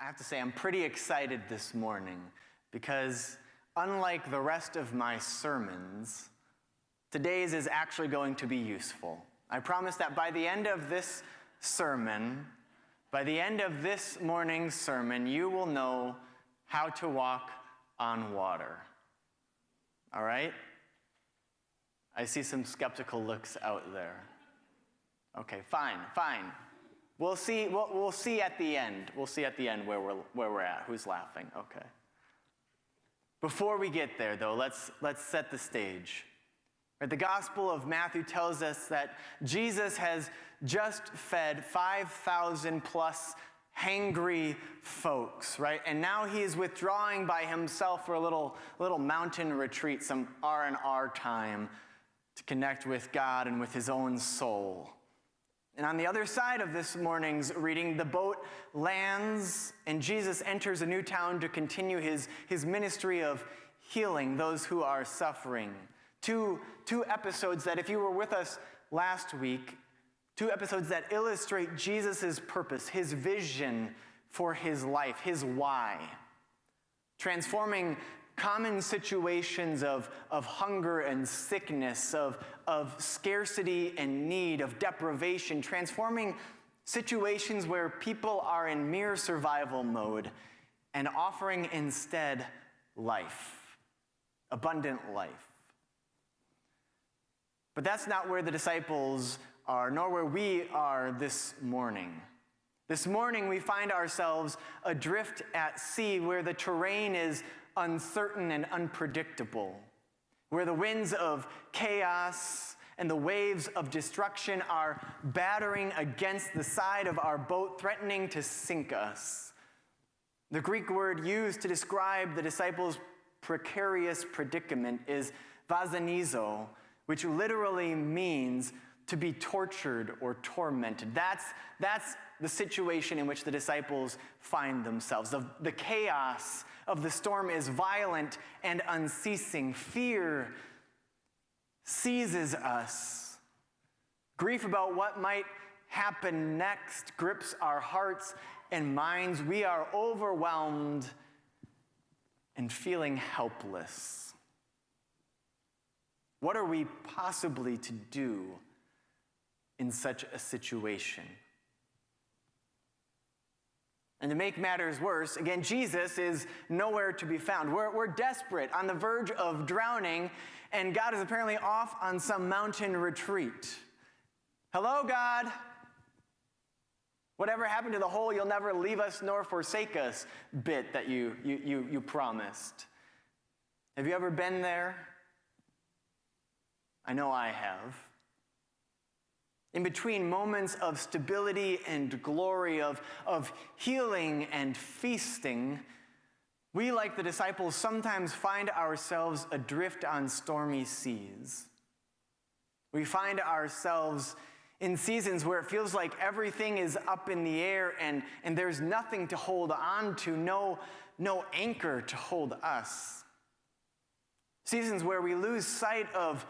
I have to say I'm pretty excited this morning because unlike the rest of my sermons, today's is actually going to be useful. I promise that by the end of this sermon, by the end of this morning's sermon, you will know how to walk on water. All right? I see some skeptical looks out there. Okay, fine. We'll see at the end. We'll see at the end where we're at, who's laughing. Okay. Before we get there, though, let's set the stage. Right, the Gospel of Matthew tells us that Jesus has just fed 5,000 plus hangry folks, right? And now he is withdrawing by himself for a little mountain retreat, some R&R time to connect with God and with his own soul. And on the other side of this morning's reading, the boat lands and Jesus enters a new town to continue his ministry of healing those who are suffering. Two episodes that, if you were with us last week, two episodes that illustrate Jesus' purpose, his vision for his life, his why. Transforming common situations of hunger and sickness, of scarcity and need, of deprivation, transforming situations where people are in mere survival mode and offering instead life, abundant life. But that's not where the disciples are, nor where we are this morning. This morning we find ourselves adrift at sea where the terrain is uncertain and unpredictable, where the winds of chaos and the waves of destruction are battering against the side of our boat, threatening to sink us. The Greek word used to describe the disciples' precarious predicament is vasanizo, which literally means to be tortured or tormented. That's the situation in which the disciples find themselves. The chaos of the storm is violent and unceasing. Fear seizes us. Grief about what might happen next grips our hearts and minds. We are overwhelmed and feeling helpless. What are we possibly to do in such a situation? And to make matters worse, again, Jesus is nowhere to be found. We're desperate, on the verge of drowning, and God is apparently off on some mountain retreat. Hello, God. Whatever happened to the whole "you'll never leave us nor forsake us" bit that you promised? Have you ever been there? I know I have. In between moments of stability and glory, of healing and feasting, we, like the disciples, sometimes find ourselves adrift on stormy seas. We find ourselves in seasons where it feels like everything is up in the air and there's nothing to hold on to, no anchor to hold us. Seasons where we lose sight of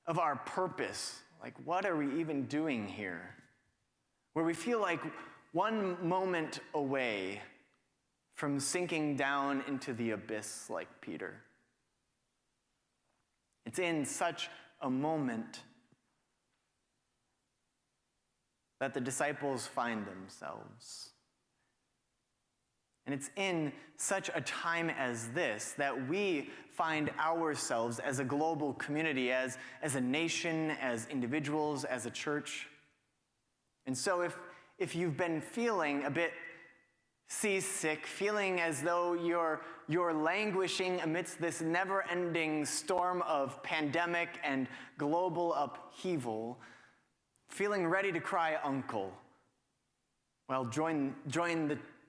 our purpose. Like, what are we even doing here? Where we feel like one moment away from sinking down into the abyss like Peter. It's in such a moment that the disciples find themselves. And it's in such a time as this that we find ourselves as a global community, as a nation, as individuals, as a church. And so if you've been feeling a bit seasick, feeling as though you're languishing amidst this never-ending storm of pandemic and global upheaval, feeling ready to cry uncle, well, join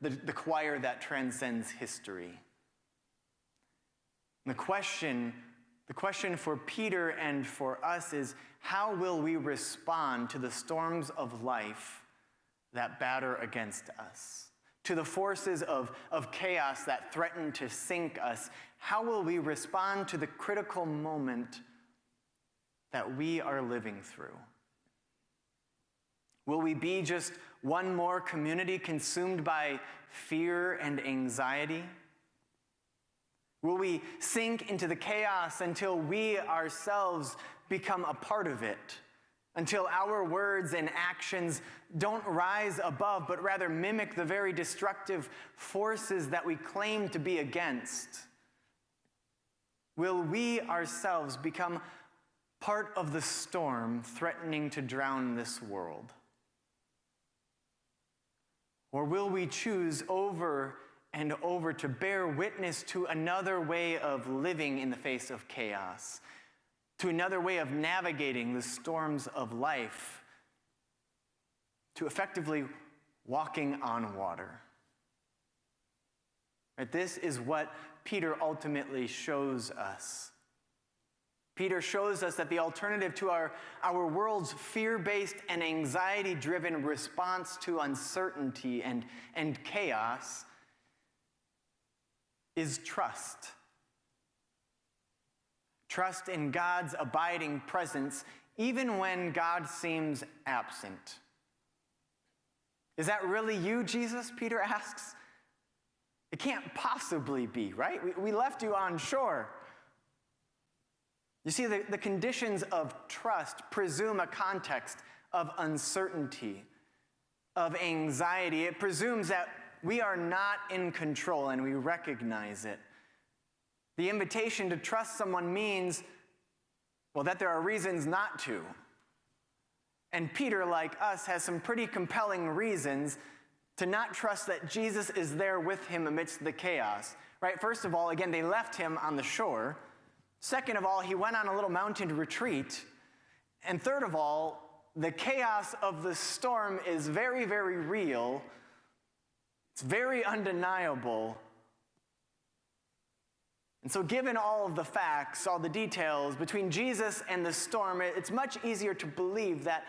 the choir that transcends history. And the question for Peter and for us is, how will we respond to the storms of life that batter against us? To the forces of chaos that threaten to sink us? How will we respond to the critical moment that we are living through? Will we be just one more community consumed by fear and anxiety? Will we sink into the chaos until we ourselves become a part of it? Until our words and actions don't rise above, but rather mimic the very destructive forces that we claim to be against? Will we ourselves become part of the storm threatening to drown this world? Or will we choose over and over to bear witness to another way of living in the face of chaos, to another way of navigating the storms of life, to effectively walking on water? Right? This is what Peter ultimately shows us. Peter shows us that the alternative to our world's fear-based and anxiety-driven response to uncertainty and chaos is trust. Trust in God's abiding presence, even when God seems absent. Is that really you, Jesus? Peter asks. It can't possibly be, right? We left you on shore. You see, the conditions of trust presume a context of uncertainty, of anxiety. It presumes that we are not in control and we recognize it. The invitation to trust someone means, well, that there are reasons not to. And Peter, like us, has some pretty compelling reasons to not trust that Jesus is there with him amidst the chaos, right? First of all, again, they left him on the shore. Second of all, he went on a little mountain retreat. And third of all, the chaos of the storm is very, very real. It's very undeniable. And so given all of the facts, all the details between Jesus and the storm, it's much easier to believe that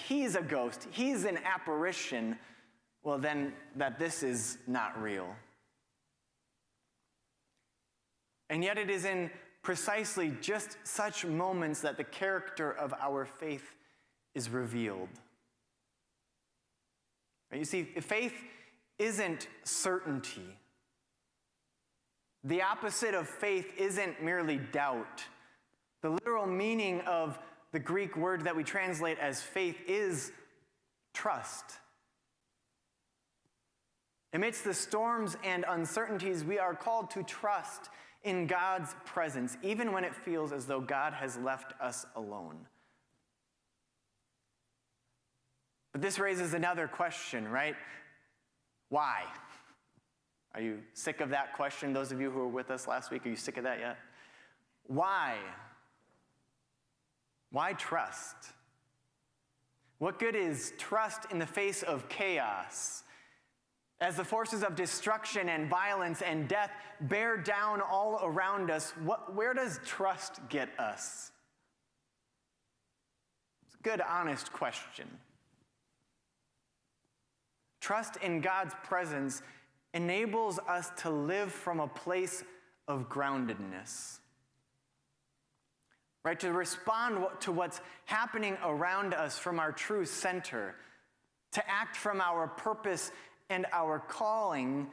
he's a ghost, he's an apparition, well, then that this is not real. And yet it is in precisely just such moments that the character of our faith is revealed. You see, faith isn't certainty. The opposite of faith isn't merely doubt. The literal meaning of the Greek word that we translate as faith is trust. Amidst the storms and uncertainties, we are called to trust in God's presence, even when it feels as though God has left us alone. But this raises another question, right? Why? Are you sick of that question? Those of you who were with us last week, are you sick of that yet? Why? Why trust? What good is trust in the face of chaos? As the forces of destruction and violence and death bear down all around us, where does trust get us? It's a good, honest question. Trust in God's presence enables us to live from a place of groundedness. Right? To respond to what's happening around us from our true center. To act from our purpose and our calling,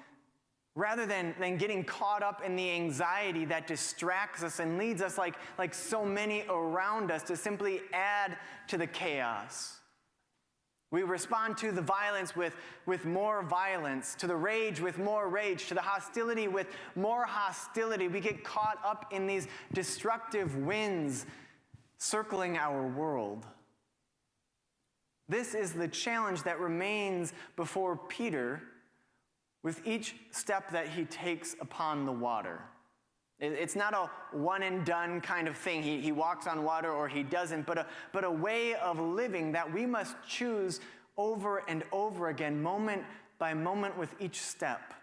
rather than getting caught up in the anxiety that distracts us and leads us, like so many around us, to simply add to the chaos. We respond to the violence with more violence, to the rage with more rage, to the hostility with more hostility. We get caught up in these destructive winds circling our world. This is the challenge that remains before Peter with each step that he takes upon the water. It's not a one and done kind of thing. He walks on water or he doesn't, but a way of living that we must choose over and over again, moment by moment with each step.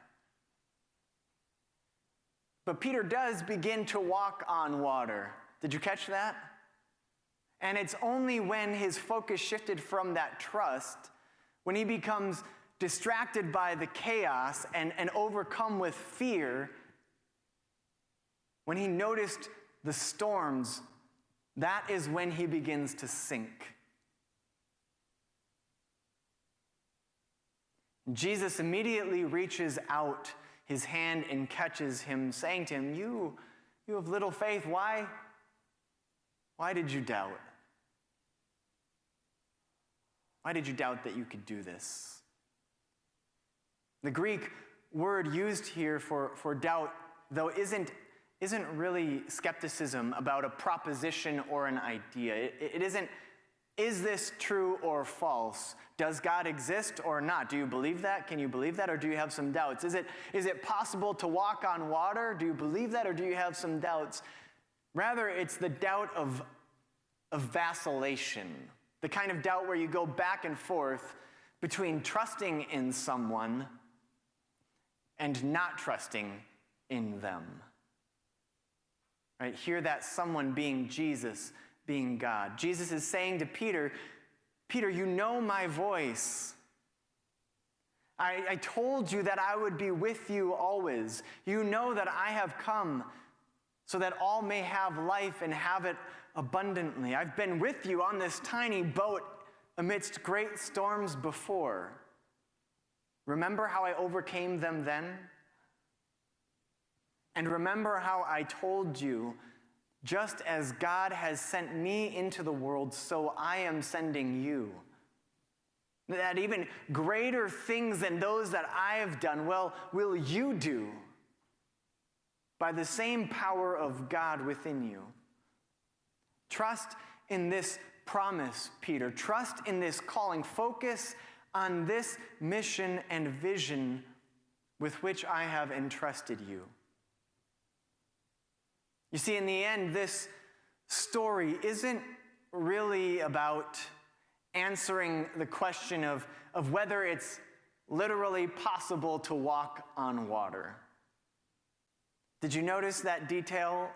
But Peter does begin to walk on water. Did you catch that? And it's only when his focus shifted from that trust, when he becomes distracted by the chaos and overcome with fear, when he noticed the storms, that is when he begins to sink. Jesus immediately reaches out his hand and catches him, saying to him, You have little faith. Why did you doubt? Why did you doubt that you could do this? The Greek word used here for doubt, though, isn't really skepticism about a proposition or an idea. It isn't, is this true or false? Does God exist or not? Do you believe that? Can you believe that? Or do you have some doubts? Is it possible to walk on water? Do you believe that? Or do you have some doubts? Rather, it's the doubt of vacillation, the kind of doubt where you go back and forth between trusting in someone and not trusting in them. Right? Here, that someone being Jesus, being God. Jesus is saying to Peter, Peter, you know my voice. I told you that I would be with you always. You know that I have come so that all may have life and have it abundantly. I've been with you on this tiny boat amidst great storms before. Remember how I overcame them then? And remember how I told you, just as God has sent me into the world, so I am sending you. That even greater things than those that I have done, well, will you do by the same power of God within you. Trust in this promise, Peter. Trust in this calling. Focus on this mission and vision with which I have entrusted you. You see, in the end, this story isn't really about answering the question of whether it's literally possible to walk on water. Did you notice that detail?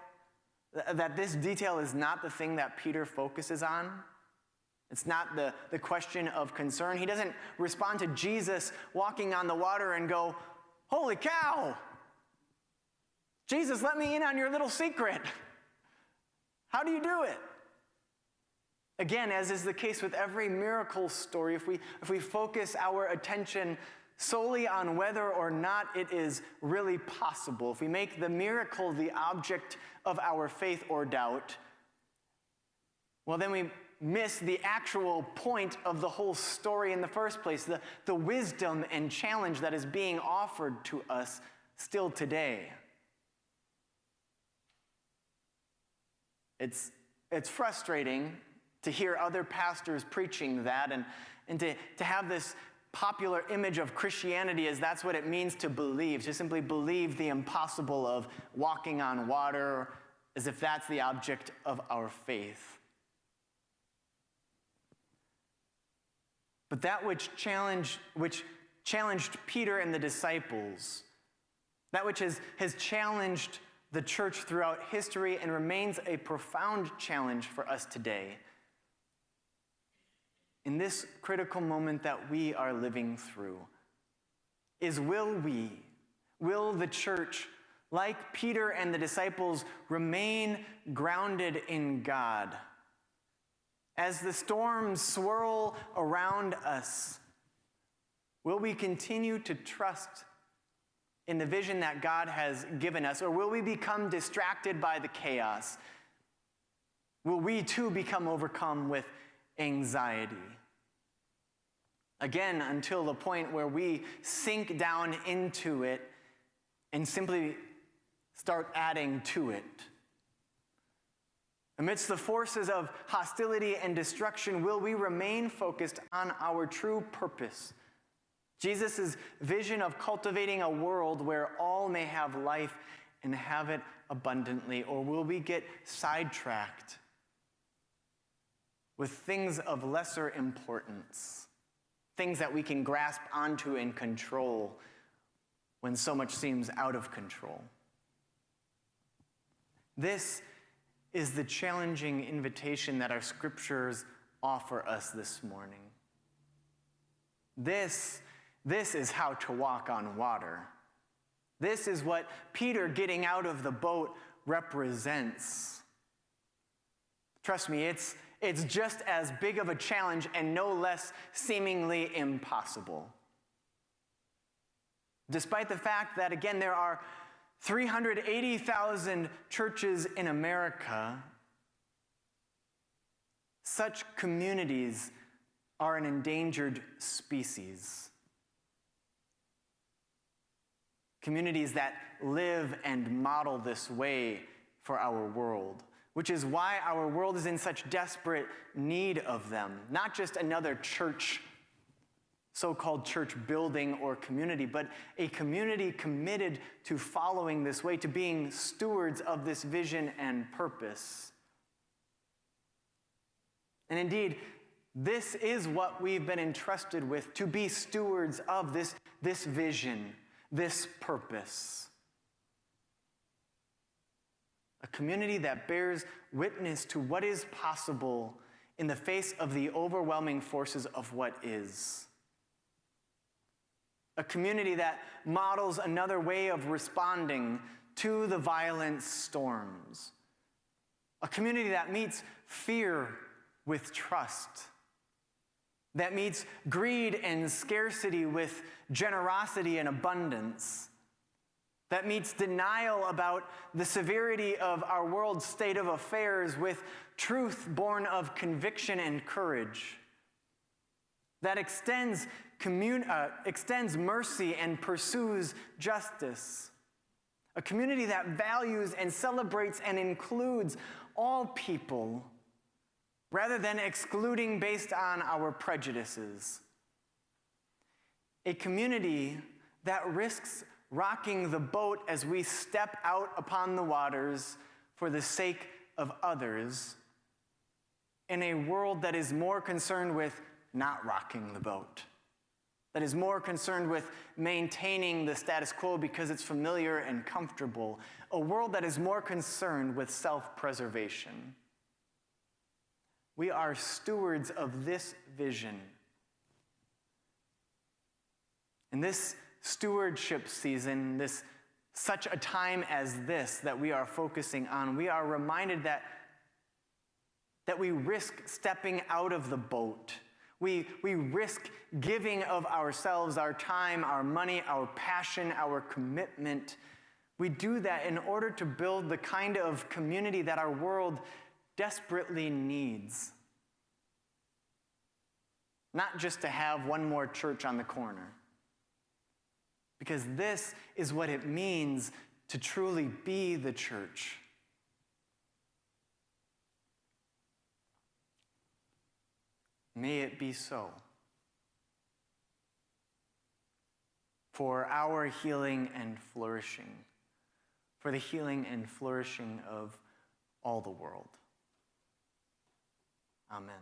That this detail is not the thing that Peter focuses on? It's not the question of concern. He doesn't respond to Jesus walking on the water and go, holy cow! Jesus, let me in on your little secret. How do you do it? Again, as is the case with every miracle story, if we focus our attention solely on whether or not it is really possible, if we make the miracle the object of our faith or doubt, well, then we miss the actual point of the whole story in the first place, the wisdom and challenge that is being offered to us still today. It's frustrating to hear other pastors preaching that and to have this popular image of Christianity as that's what it means to believe, to simply believe the impossible of walking on water, as if that's the object of our faith. But that which challenged Peter and the disciples, that which has challenged the church throughout history and remains a profound challenge for us today, in this critical moment that we are living through, is will the church, like Peter and the disciples, remain grounded in God? As the storms swirl around us, will we continue to trust in the vision that God has given us, or will we become distracted by the chaos? Will we too become overcome with anxiety? Again, until the point where we sink down into it and simply start adding to it. Amidst the forces of hostility and destruction, will we remain focused on our true purpose? Jesus' vision of cultivating a world where all may have life and have it abundantly, or will we get sidetracked with things of lesser importance, things that we can grasp onto and control when so much seems out of control? This is the challenging invitation that our scriptures offer us this morning. This is how to walk on water. This is what Peter getting out of the boat represents. Trust me, it's just as big of a challenge and no less seemingly impossible. Despite the fact that, again, there are 380,000 churches in America, such communities are an endangered species. Communities that live and model this way for our world, which is why our world is in such desperate need of them. Not just another church, so-called church building or community, but a community committed to following this way, to being stewards of this vision and purpose. And indeed, this is what we've been entrusted with, to be stewards of this vision, this purpose. A community that bears witness to what is possible in the face of the overwhelming forces of what is. A community that models another way of responding to the violent storms. A community that meets fear with trust. That meets greed and scarcity with generosity and abundance. That meets denial about the severity of our world's state of affairs with truth born of conviction and courage. That extends mercy and pursues justice. A community that values and celebrates and includes all people, rather than excluding based on our prejudices. A community that risks rocking the boat as we step out upon the waters for the sake of others, in a world that is more concerned with not rocking the boat, that is more concerned with maintaining the status quo because it's familiar and comfortable, a world that is more concerned with self-preservation. We are stewards of this vision. In this stewardship season, such a time as this that we are focusing on, we are reminded that we risk stepping out of the boat. We risk giving of ourselves, our time, our money, our passion, our commitment. We do that in order to build the kind of community that our world desperately needs. Not just to have one more church on the corner. Because this is what it means to truly be the church. May it be so. For our healing and flourishing. For the healing and flourishing of all the world. Amen.